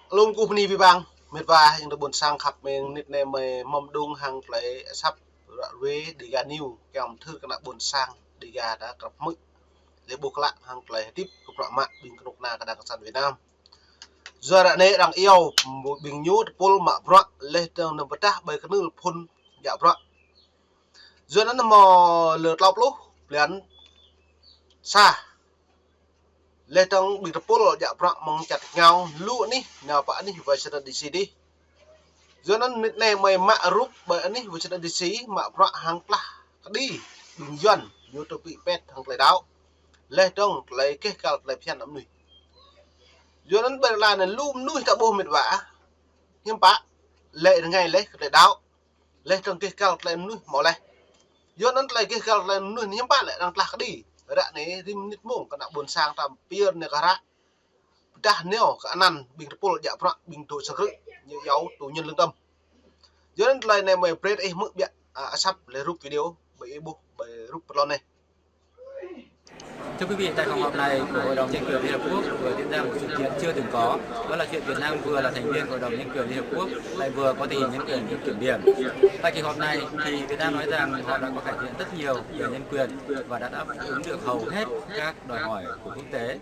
luôn cú ni vi bang mệt và yang được buồn sang khắp mình nít này mày mong đung hàng lấy sắp về đi gà new kèm thư cái buồn sang đi gà đã gặp mức lấy buộc lại hàng lấy tiếp của bọn mạng bình cực na cái đặc sản Việt Nam giờ đã này đang yêu một bình nhú pol mạ bọt lấy tầng nằm bát bay cái nước phun dạ bọt giờ nó mò lượt lọc lúc liền xa lấy tầng bị pol dạ bọt mong chặt nhau lũ ní nào bạn ní vậy sẽ đi xí đi giờ nó này mày mạ rút bởi ní vậy sẽ đi xí mạ bọt hàng là đi bình dân như tôi bị pet hàng lấy đáo lấy tầng lấy cái cả lấy phiền lắm này giờ nó bây là lùm nuôi ta bô mệt vả nhưng bạ lệ ngày lấy để đáo lấy trong cái cao lên nuôi mỏ này giờ nó lấy cái cao lên nuôi nhưng bạ lại đang lạc đi ở đoạn này rim nít mông cái nào buồn sang tam pier này cả đã nếu cả năn bình pol dạ bọt bình tổ sơ như giáo tù nhân lương tâm giờ nó lấy này mày bread ấy mức biện sắp lấy rút video bởi bu bởi rút plon này. Thưa quý vị, tại phòng họp này của Hội đồng Nhân quyền Liên Hợp Quốc vừa diễn ra một sự kiện chưa từng có, đó là chuyện Việt Nam vừa là thành viên Hội đồng Nhân quyền Liên Hợp Quốc lại vừa có tình hình nhân quyền được kiểm điểm. Tại kỳ họp này thì Việt Nam nói rằng họ đã có cải thiện rất nhiều về nhân quyền và đã đáp ứng được hầu hết các đòi hỏi của quốc tế.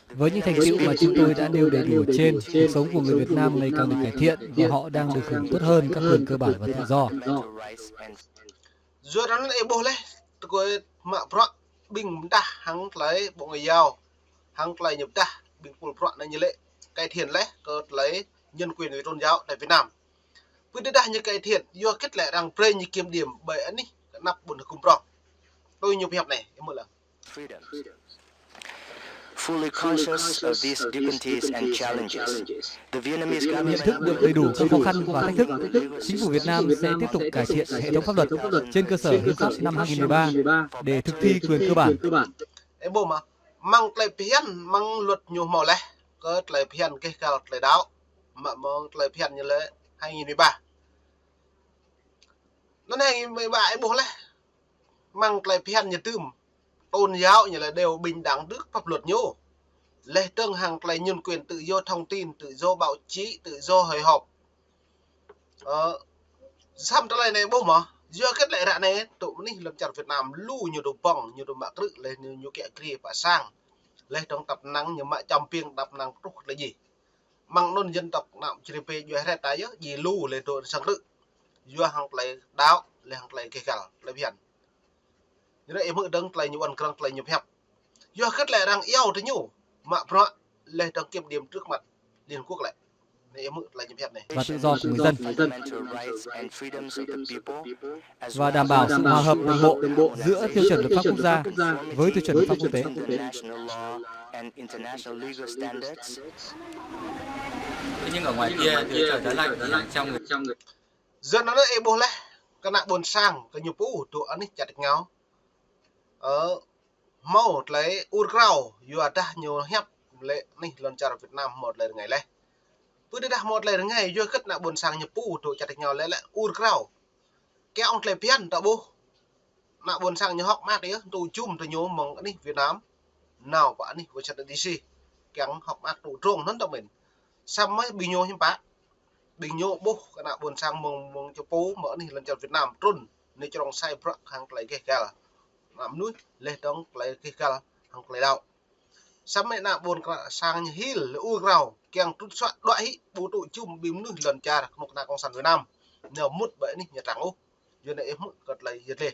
Với những thành tựu mà chúng tôi đã nêu đầy đủ trên, cuộc sống của người Việt Nam ngày càng được cải thiện và họ đang được hưởng tốt hơn các quyền cơ bản và tự do. Rồi nó lại bố lấy tôi mạ bọt bình ta hàng lấy bộ người giàu hàng lấy nhập ta bình pol bọt này như lệ cải thiện lấy cơ lấy nhân quyền với tôn giáo tại Việt Nam với đây như cải thiện do kết lệ rằng pre như kiểm điểm bởi anh đi nắp buồn cùng bọt tôi nhiều hiệp này em mơ là Fully conscious of these difficulties and challenges, the Vietnamese Nhận government thức được đầy đủ các khó khăn và thách thức, chính phủ Việt Nam sẽ tiếp tục cải thiện hệ thống pháp luật trên cơ sở hiến pháp năm 2013 để thực thi quyền cơ bản. Em bố mà mang lại phiền mang luật nhiều màu lẽ có lại phiền cái cả lại đáo mà lại phiền như lẽ 2013 nó này 2013 em bố lẽ mang lại phiền như tươm tôn giáo như là đều bình đẳng đức pháp luật nhô lệ tương hàng lại nhân quyền tự do thông tin tự do báo chí tự do hội họp xăm trở lại này bố mà do kết lệ đạn này tụi mình làm chặt Việt Nam lưu nhiều đồ bỏng nhiều đồ mạ cự lên nhiều kẻ kia và sang lên trong tập năng nhiều mạ trong piêng tập năng trúc là gì mang nôn dân tộc nào chỉ về do hết tay gì lưu lên đồ sang tự do hàng lại đáo lên hàng lại kể cả lại biển như vậy em đang lại nhiều ăn căng lại nhiều hẹp do kết lệ đang yêu thế nhủ mạ bọt lên trong kiểm điểm trước mặt Liên Quốc lại em lại nhiều hẹp này Và tự do của người dân và đảm bảo sự hòa hợp đồng bộ giữa tiêu chuẩn luật pháp quốc gia với tiêu chuẩn luật pháp quốc tế. Thế nhưng ở ngoài kia thì trời đã lạnh thì trong người giờ nó em bố lẽ cái nạn buồn sang cái nhiều phú tụi anh chặt nhau mau lấy urgrau vừa ta nhiều hẹp lệ này lần chào Việt Nam một lần ngày lẽ vừa đi đặt một lần ngày vừa cất nạn buồn sang nhiều phú tụi chặt nhau lẽ lại urgrau cái ông lấy pian tạo bố nạn buồn sang nhiều học mát đấy tụi chung tụi nhố mong anh Việt Nam nào bạn đi với chặt đi xí cái học mát tụi trông nó tụi mình xong mới bị nhô hiếm bá bình nhô bố cái nạn buồn sang mong cho phố mở này lần chào Việt Nam trôn nên cho đồng sai brak hàng lấy cái cả làm núi lên trong lấy cái cả hàng lấy đạo sắm mẹ nạn buồn sang như hill u rào kèng trút soạn đoạn bố tụi chung bìm núi lần cha một nạn công sản Việt Nam nhờ mút vậy đi nhà trắng ô giờ này em cật lấy giật lên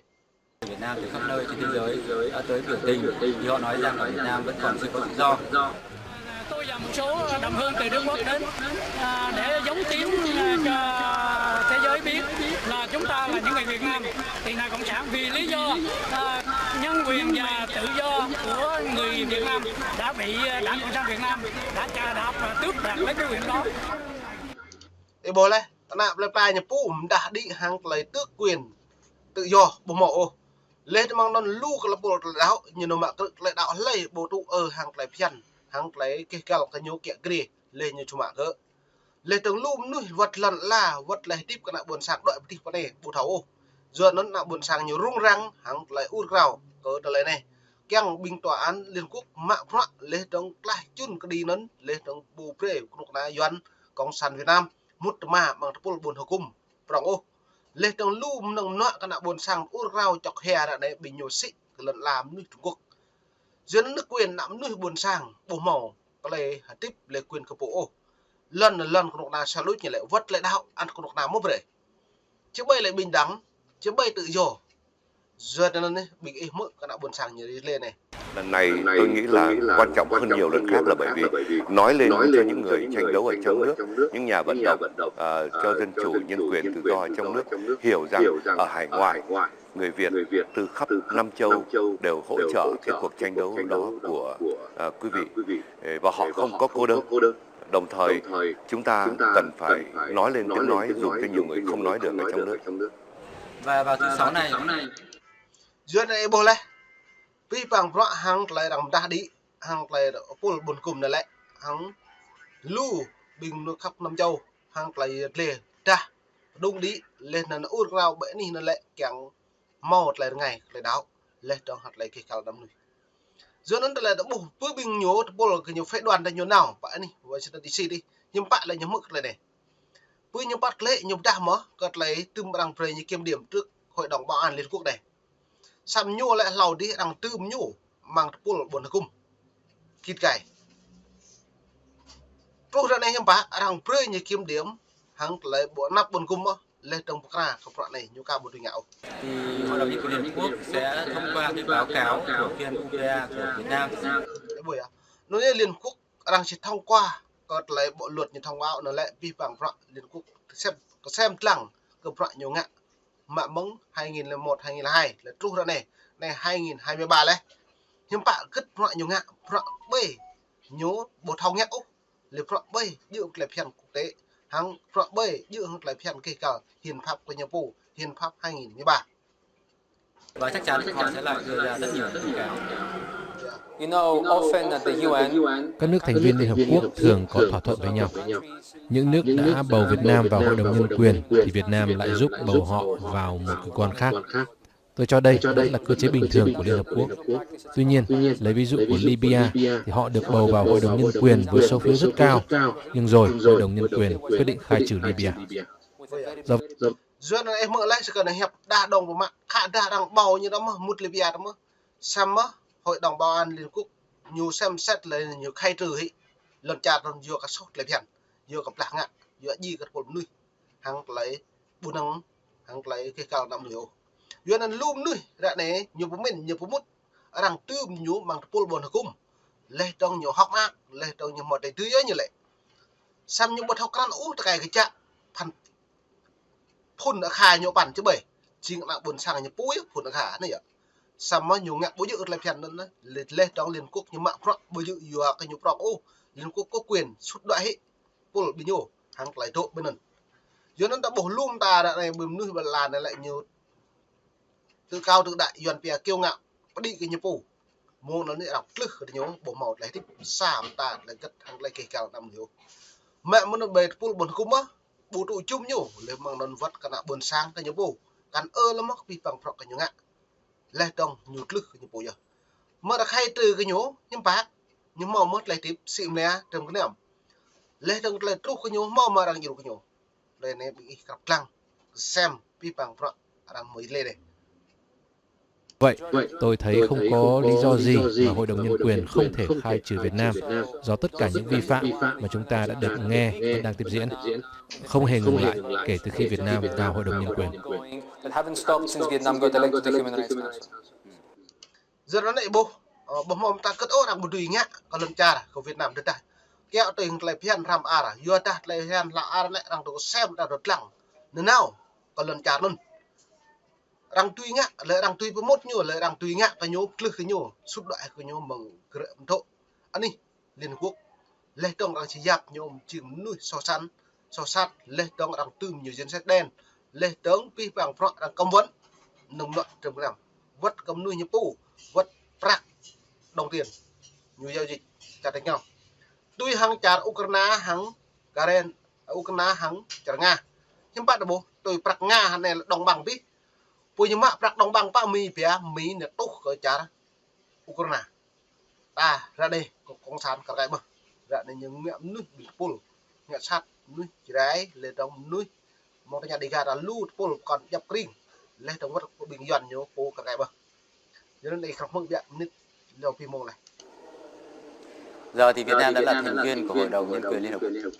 Việt Nam từ khắp nơi trên thế giới đã tới biểu tình thì họ nói rằng ở Việt Nam vẫn còn chưa có tự do. Tôi và một số đồng hương từ Trung Quốc đến để giống tiếng cho thế giới biết là chúng ta là những người Việt Nam thì là cộng sản vì lý do nhân quyền và tự do của người Việt Nam đã bị Đảng Cộng sản Việt Nam đã chà đạp và tước đoạt lấy cái quyền đó. Ê bố này, nạp lại bài nhà phú đã đi hàng lấy tước quyền tự do bố mộ lên mang non lu cái là bộ đạo như nó mà lại đạo lấy bộ tụ ở hàng lấy phiền hàng lấy cái cao cái nhô kẹt kia lên như chú mạ cơ lên từng lùm nuôi vật lần là vật lấy tiếp cái nạ buồn sang đợi tiếp cái này bộ thấu giờ nó nạ buồn sang nhiều rung răng hàng lấy út rào cỡ trở lại này keng binh tòa án liên quốc mạ phạ lê trong lại chun cái đi nấn lê trong bù pre của na yuan cộng sản Việt Nam mút mà bằng tập buồn hukum prong ô lê trong lùm nông nọ cái nào buồn sang u rau chọc hè đã đấy bình nhổ xị lần làm nước Trung Quốc dân nước quyền nắm nuôi buồn sang bồ màu cái này tiếp lê quyền của bộ lần của na sao lút như lại vất lại đạo ăn của na mốt về chứ bây lại bình đẳng chứ bây tự do giờ nên bị êm mực các đạo buồn sang như đi lên này. Lần này tôi nghĩ là quan trọng hơn nhiều lần khác là bởi vì nói lên cho những người tranh đấu ở trong nước, những nhà vận động cho dân chủ, nhân quyền, tự do ở trong nước hiểu rằng ở hải ngoại người Việt từ khắp năm châu đều hỗ trợ cái cuộc tranh đấu đó của quý vị và họ không có cô đơn. Đồng thời chúng ta cần phải nói lên tiếng nói dùng cho nhiều người không nói được ở trong nước. Và vào thứ sáu này Duyên này bố lẽ vì bằng rõ hàng lại đằng đa đi hàng lại buồn cùng này lại hàng lưu bình nước khắp năm châu hàng lại lề ra đúng đi lên là nó út rau bể ni nó lại chẳng một lại ngày lại đáo lên trong hạt lại cái cao năm nuôi giữa nó lại đã bù với bình nhố bố là cái nhiều phép đoàn đây nhiều nào bạn đi vậy sẽ đi xí đi nhưng bạn lại nhắm mực lại này với những bắt lệ nhiều đa mó cất lấy tươm bằng về như kiểm điểm trước hội đồng bảo an liên quốc này sam nhô lại lầu đi đằng tươm nhô mang buồn cung kít cày pro này em bác đằng pre như kiểm điểm hàng lại bộ nắp buồn cung lên trong ra không đoạn này nhu cao một đường ngạo thì Hội đồng Nhân quyền Liên Hợp Quốc sẽ thông qua cái báo cáo của phiên UPA của Việt Nam. Cái buổi nó liên quốc đang chỉ thông qua còn lại bộ luật như thông báo nó lại vi phạm pháp liên quốc xem lẳng cơ phạm nhiều ngạ mạ mống 2001 2002 là tru ra này 2023 đấy nhưng bạn cất phạm nhiều ngạ phạm b nhớ bộ thông nhạc úc là phạm b dự lại phiền quốc tế hàng phạm b dự lại phiền kể cả hiến pháp của nhà phủ hiến pháp 2013 Và chắc chắn họ sẽ lại đưa ra rất nhiều thông cáo. Các nước thành viên Liên Hợp Quốc thường có thỏa thuận với nhau. Những nước đã bầu Việt Nam vào Hội đồng Nhân quyền thì Việt Nam lại giúp bầu họ vào một cơ quan khác. Tôi cho đây vẫn là cơ chế bình thường của Liên Hợp Quốc. Tuy nhiên, lấy ví dụ của Libya thì họ được bầu vào Hội đồng Nhân quyền với số phiếu rất cao, nhưng rồi Hội đồng Nhân quyền quyết định khai trừ Libya. Duyên em mở lại sự cần hẹp đa đồng của mạng khá đa đằng bầu như đó mà một Libya đó mà xem á Hội đồng Bảo an Liên Quốc nhiều xem xét lấy nhiều khai trừ hị lần chặt lần vừa cả sốt lấy phiền vừa cả lạc ngạ vừa gì cả một nuôi hàng lấy buôn năng hàng lấy cái cao năm nhiều vừa là lùm nuôi ra này nhiều bố mình nhiều bố mút ở đằng tư nhú bằng pol bồn cung lấy trong nhiều học ác lấy trong nhiều một đầy tưới như vậy xem những một học căn ú cái chạ thành phun đã khai nhiều bản chứ bảy chính là buồn sang nhiều búi phun đã khả này ạ sao mà nhiều ngạn bố dự lại phiền nữa lên trong Liên Quốc nhưng mà bố dự vừa cái nhiều prong ô Liên Quốc có quyền xuất đại hệ pol bình nhô hàng lại trộn bên này giờ nó đã bổ lum ta đã này bìm nuôi và là này lại nhiều từ cao từ đại dàn pè kiêu ngạo có đi cái nhập phủ mua nó lại đọc lực cái nhố bộ màu lại thích xàm ta lại cất hàng lại kề cao năm nhiều mẹ muốn nó bề pol buồn cung á bù tụ chung nhổ lên mang non vật cả nạ buồn sang cái nhập phủ cắn lắm mắc vì bằng phọc cái nhố ngạ lại trong nhiều lực cái nhập phủ giờ mà đã khai trừ cái nhố nhưng bác nhưng màu mất lại tiếp xịn nè trong cái nào lấy trong lại trúc cái nhố màu mà đang nhiều cái nhố đây này bị cặp lăng xem vi bằng phọc đang mới lên đây. Vậy, tôi thấy không có lý do gì mà Hội đồng Nhân quyền không thể khai trừ Việt Nam do tất cả những vi phạm mà chúng ta đã được nghe vẫn đang tiếp diễn, không hề ngừng lại kể từ khi Việt Nam vào Hội đồng Nhân quyền. Giờ nó lại bố mong ta cất ô đang một đùi nhá còn lần cha của Việt Nam được ta kéo tình lại phiền làm à vừa ta lại phiền là à lại đang được xem đang được lặng nên nào còn lần cha luôn đang tuy ngạ lại đang tuy với mốt nhổ lại đang tuy ngạ và nhổ lực cái nhổ sút đại cái nhổ bằng gệm thộ anh đi Liên Quốc lê trong đang chỉ giáp nhôm chìm nuôi so sát lê trong đang tươm nhiều dân sách đen lê tướng vi phạm pháp đang công vấn nông luận trong làm vất cầm nuôi như pu vất prak đồng tiền nhiều giao dịch chặt đánh nhau tuy hàng chặt Ukraine hàng Karen Ukraine hàng chặt Nga nhưng bạn là bố tôi prak Nga hàng này là đồng bằng tí punya mak prak đồng bằng pa mi pia mi ne tuh ke cara Ukraine ra đây có con sán cả cái bờ ra đây những mẹ núi bị pol mẹ sát núi chỉ đấy lên trong núi một nhà đi gà là lút pol còn nhập kinh lên trong vật bình dần nhớ phố cả cái bờ cho nên đây không mong biện nít lâu quy mô này. Giờ thì Việt Nam đã là thành viên của Hội đồng Nhân quyền Liên Hợp Quốc.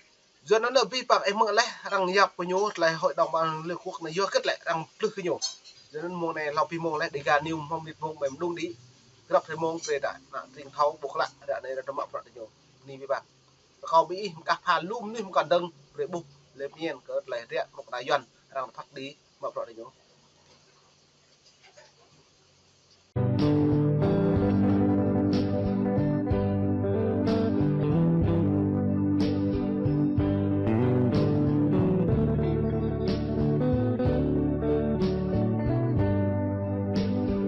Giờ nó là vi phạm em mượn lấy rằng nhập của nhau là hội đồng bằng liên quốc này do kết lại rằng từ khi nhau cho nên môn này lâu quy mô này đi gà new mong đi môn mềm đúng đi gặp thêm môn về đại là tình thấu buộc lại đây là trong mạng phận nhau ni vi phạm không bị các phản lum nhưng còn đừng để bục lên nhiên cỡ lại riêng một đại dân đang phát đi mạng phận nhau